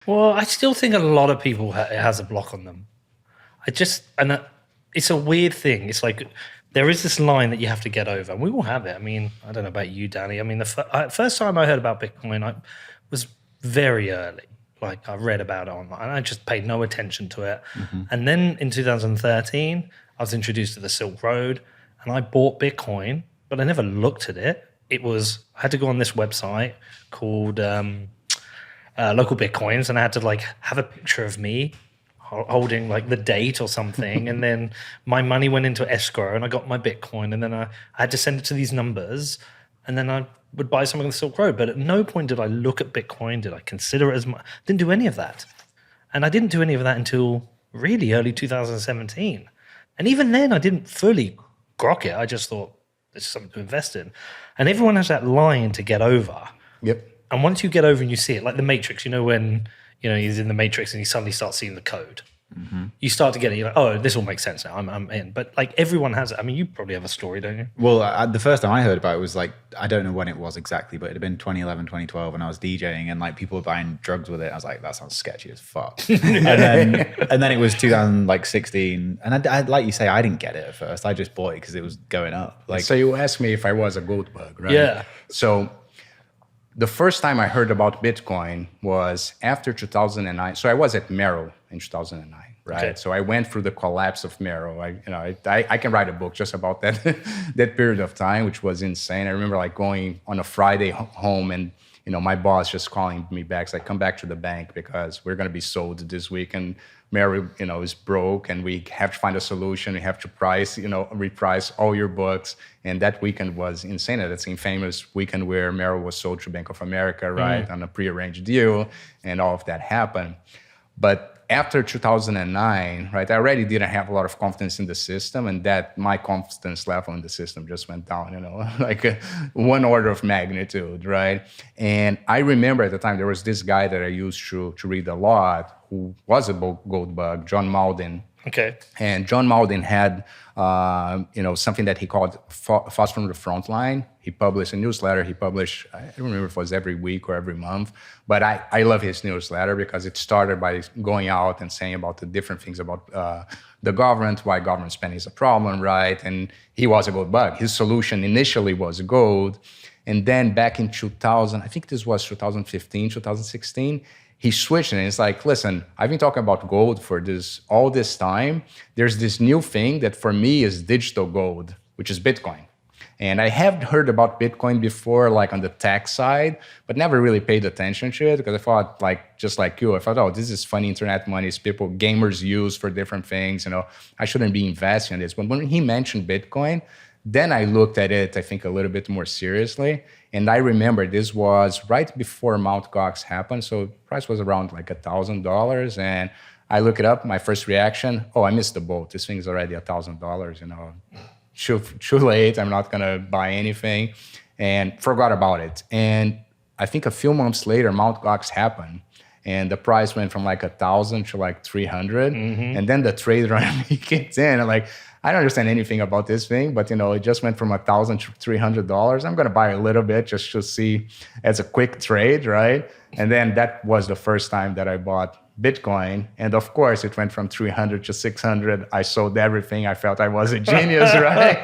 Well, I still think a lot of people it has a block on them. It's a weird thing. It's like there is this line that you have to get over, and we all have it. I mean, I don't know about you, Danny. I mean, the first time I heard about Bitcoin, I was very early. Like I read about it online, and I just paid no attention to it. And then in 2013, I was introduced to the Silk Road, and I bought Bitcoin, but I never looked at it. I had to go on this website called Local Bitcoins, and I had to like have a picture of me holding like the date or something, and then my money went into escrow, and I got my Bitcoin, and then I had to send it to these numbers, and then I would buy something on the Silk Road. But at no point did I look at Bitcoin. Did I consider it as much? Didn't do any of that, and I didn't do any of that until really early 2017. And even then, I didn't fully grok it. I just thought this is something to invest in. And everyone has that line to get over. Yep. And once you get over and you see it, like the Matrix, when he's in the Matrix and you suddenly start seeing the code. You start to get it. You're like, oh, this all makes sense now. I'm in. But like everyone has it. I mean, you probably have a story, don't you? Well, the first time I heard about it was like, I don't know when it was exactly, but it had been 2011, 2012 when I was DJing and like people were buying drugs with it. I was like, that sounds sketchy as fuck. and then it was 2016. And I like you say, I didn't get it at first. I just bought it because it was going up. Like, so you asked me if I was a gold bug, right? Yeah. So the first time I heard about Bitcoin was after 2009. So I was at Merrill in 2009, right? Okay. So I went through the collapse of Merrill. I can write a book just about that that period of time, which was insane. I remember like going on a Friday home and my boss just calling me back, like, come back to the bank because we're going to be sold this week. And Merrill, is broke and we have to find a solution. We have to reprice all your books. And that weekend was insane. That's a famous weekend where Merrill was sold to Bank of America, right, on a prearranged deal. And all of that happened. But after 2009, right, I already didn't have a lot of confidence in the system, and that my confidence level in the system just went down, like one order of magnitude, right? And I remember at the time there was this guy that I used to read a lot who was a gold bug, John Malden. Okay. And John Malden had, something that he called Thoughts from the Frontline. He published a newsletter. He published, I don't remember if it was every week or every month, but I love his newsletter because it started by going out and saying about the different things about the government, why government spending is a problem, right? And he was a gold bug. His solution initially was gold. And then back in 2000, I think this was 2015, 2016, he switched and it's like, listen, I've been talking about gold for all this time. There's this new thing that for me is digital gold, which is Bitcoin. And I have heard about Bitcoin before, like on the tech side, but never really paid attention to it because I thought, like, just like you, I thought, oh, this is funny internet money. It's people, gamers use for different things. I shouldn't be investing in this. But when he mentioned Bitcoin, then I looked at it, I think, a little bit more seriously. And I remember this was right before Mt. Gox happened. So the price was around like $1,000. And I look it up, my first reaction, oh, I missed the boat. This thing's already $1,000, Too late, I'm not gonna buy anything. And forgot about it. And I think a few months later, Mt. Gox happened. And the price went from like 1,000 to like 300. And then the trade run kicked in. And like, I don't understand anything about this thing, but it just went from $1,000 to $300. I'm gonna buy a little bit just to see as a quick trade, right? And then that was the first time that I bought Bitcoin. And of course, it went from 300 to 600. I sold everything. I felt I was a genius, right?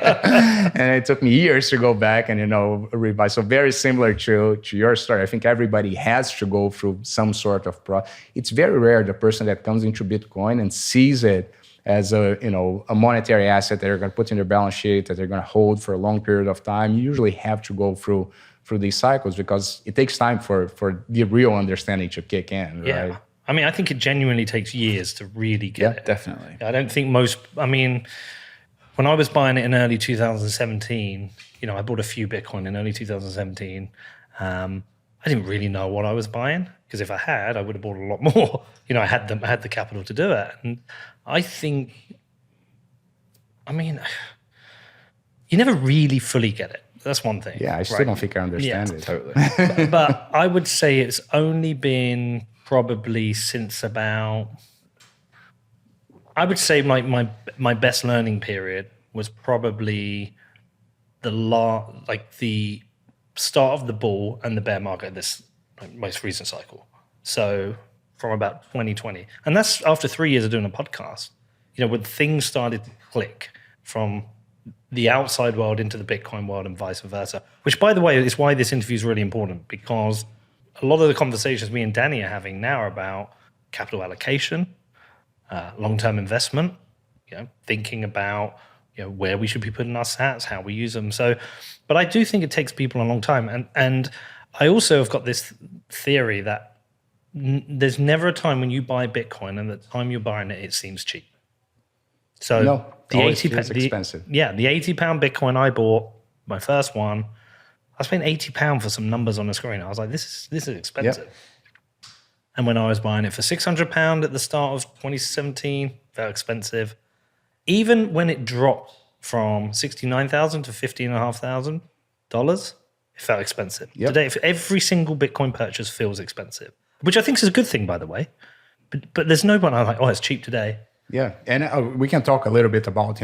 And it took me years to go back and, rebuy. So very similar to your story. I think everybody has to go through some sort of It's very rare the person that comes into Bitcoin and sees it as a monetary asset that they're going to put in their balance sheet, that they're going to hold for a long period of time. You usually have to go through these cycles because it takes time for the real understanding to kick in, yeah. right? I mean, I think it genuinely takes years to really get it. Definitely. I don't think when I was buying it in early 2017, I bought a few Bitcoin in early 2017. I didn't really know what I was buying because if I had, I would have bought a lot more. I had the capital to do it. And I think, you never really fully get it. That's one thing. Yeah, I still don't think I understand it. Totally. But I would say it's only been probably since about, I would say my best learning period was probably the start of the bull and the bear market, this most recent cycle. So from about 2020. And that's after 3 years of doing a podcast, when things started to click from the outside world into the Bitcoin world and vice versa, which, by the way, is why this interview is really important, because a lot of the conversations me and Danny are having now are about capital allocation, long-term investment, thinking about where we should be putting our sats, how we use them. So, but I do think it takes people a long time. And I also have got this theory that there's never a time when you buy Bitcoin and at the time you're buying it, it seems cheap. So No, the always 80 feels pound, expensive. the £80 Bitcoin I bought, my first one, I spent £80 for some numbers on the screen. I was like, this is expensive. Yep. And when I was buying it for £600 at the start of 2017, felt expensive. Even when it dropped from $69,000 to $15,500, it felt expensive. Yep. Today, every single Bitcoin purchase feels expensive, which I think is a good thing, by the way. But there's no point I'm like, it's cheap today. Yeah, and we can talk a little bit about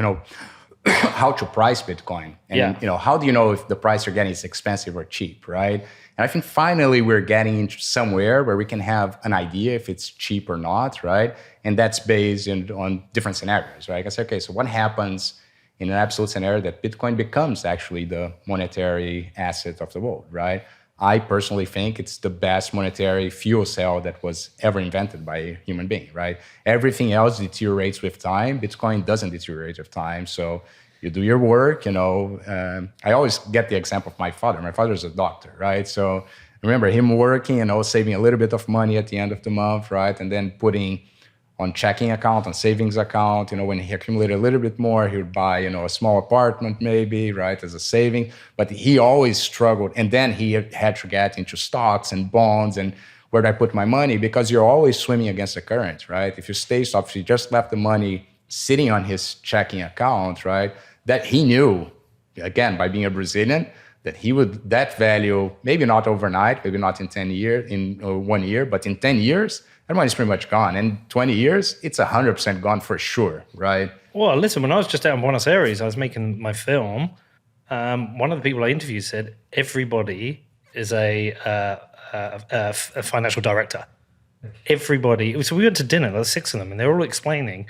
how to price Bitcoin, and how do you know if the price you're getting is expensive or cheap, right? And I think finally we're getting into somewhere where we can have an idea if it's cheap or not, right? And that's based on different scenarios, right? I say, okay, so what happens in an absolute scenario that Bitcoin becomes actually the monetary asset of the world, right? I personally think it's the best monetary fuel cell that was ever invented by a human being, right? Everything else deteriorates with time. Bitcoin doesn't deteriorate with time. So you do your work, I always get the example of my father. My father is a doctor, right? So remember him working, saving a little bit of money at the end of the month, right? And then putting on checking account, on savings account, when he accumulated a little bit more, he would buy, a small apartment maybe, right, as a saving. But he always struggled. And then he had to get into stocks and bonds and where do I put my money? Because you're always swimming against the current, right? If you stay soft, if you just left the money sitting on his checking account, right, that he knew, again, by being a Brazilian, that value, maybe not overnight, maybe not in 1 year, but in 10 years, that money's pretty much gone. In 20 years, it's 100% gone for sure, right? Well, listen, when I was just out in Buenos Aires, I was making my film. One of the people I interviewed said everybody is a financial director. Everybody. So we went to dinner, there were 6 of them, and they were all explaining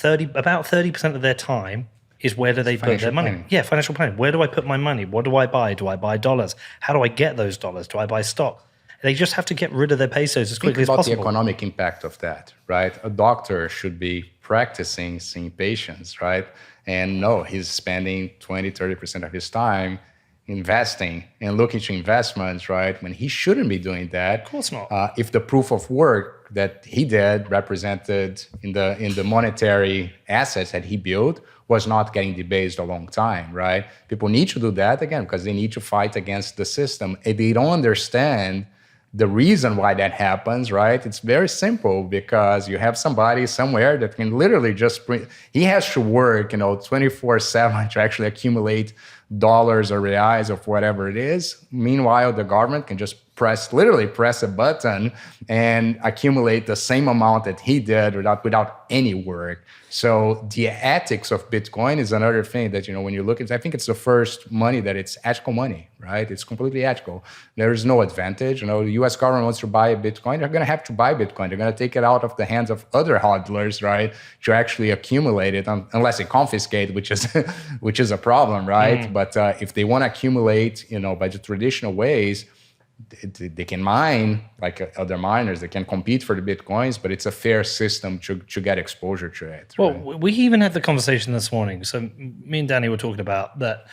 about 30% of their time is where do they put their money? Planning. Yeah, financial planning. Where do I put my money? What do I buy? Do I buy dollars? How do I get those dollars? Do I buy stock? They just have to get rid of their pesos as quickly as Think about possible. the economic impact of that, right? A doctor should be practicing seeing patients, right? And no, he's spending 20, 30% of his time investing and looking to investments, right? When he shouldn't be doing that. Of course not. If the proof of work that he did represented in the monetary assets that he built was not getting debased a long time, right? People need to do that, again, because they need to fight against the system. And they don't understand the reason why that happens, right? It's very simple, because you have somebody somewhere that can literally just he has to work, 24/7 to actually accumulate dollars or reais or whatever it is. Meanwhile, the government can just literally press a button and accumulate the same amount that he did without any work. So the ethics of Bitcoin is another thing that, when you look at, I think it's the first money that it's ethical money, right? It's completely ethical. There's no advantage. The US government wants to buy a Bitcoin, they're going to have to buy Bitcoin. They're going to take it out of the hands of other hodlers, right? To actually accumulate it, unless they confiscate, which is a problem, right? But if they want to accumulate, by the traditional ways, they can mine like other miners. They can compete for the Bitcoins, but it's a fair system to get exposure to it. Well, right? we even had the conversation this morning. So me and Danny were talking about that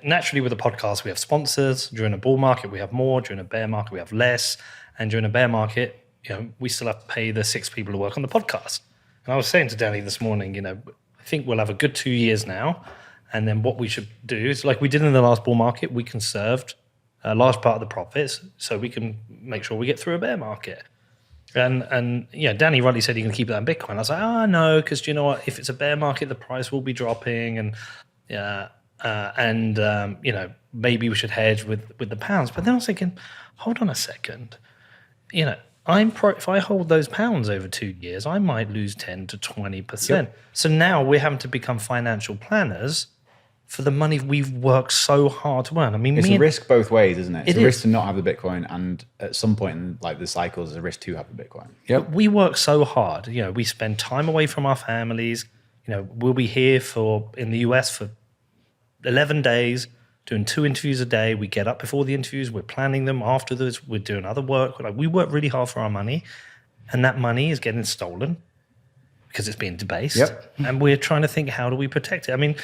naturally with the podcast, we have sponsors. During a bull market, we have more. During a bear market, we have less. And during a bear market, we still have to pay the 6 people who work on the podcast. And I was saying to Danny this morning, I think we'll have a good 2 years now. And then what we should do is, like we did in the last bull market, we conserved a large part of the profits so we can make sure we get through a bear market. And Danny rightly said he can keep that in Bitcoin. I was like, no, because you know what? If it's a bear market, the price will be dropping, and maybe we should hedge with the pounds. But then I was thinking, hold on a second, if I hold those pounds over 2 years, I might lose 10 to 20%. Yep. So now we're having to become financial planners for the money we've worked so hard to earn. I mean, It's a risk both ways, isn't it? It's It a risk is. to not have the Bitcoin, and at some point in like the cycle, there's a risk to have the Bitcoin. Yep. we work so hard. You know, we spend time away from our families. You know, we'll be here in the US for 11 days, doing 2 interviews a day. We get up before the interviews. We're planning them afterwards. We're doing other work. We work really hard for our money, and that money is getting stolen because it's being debased. Yep. And we're trying to think, how do we protect it? I mean,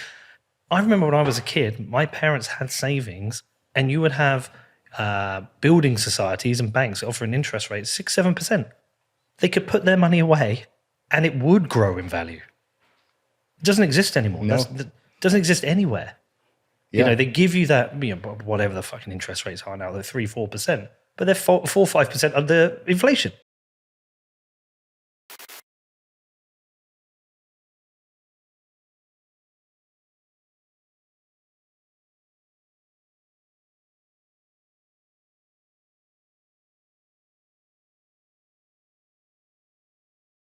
I remember when I was a kid, my parents had savings, and you would have building societies and banks offering interest rates 6-7%. They could put their money away, and it would grow in value. It doesn't exist anymore. No. It doesn't exist anywhere. Yeah. You know, they give you that, you know, whatever the fucking interest rates are now, they're 3-4%, but they're 4-5% under inflation.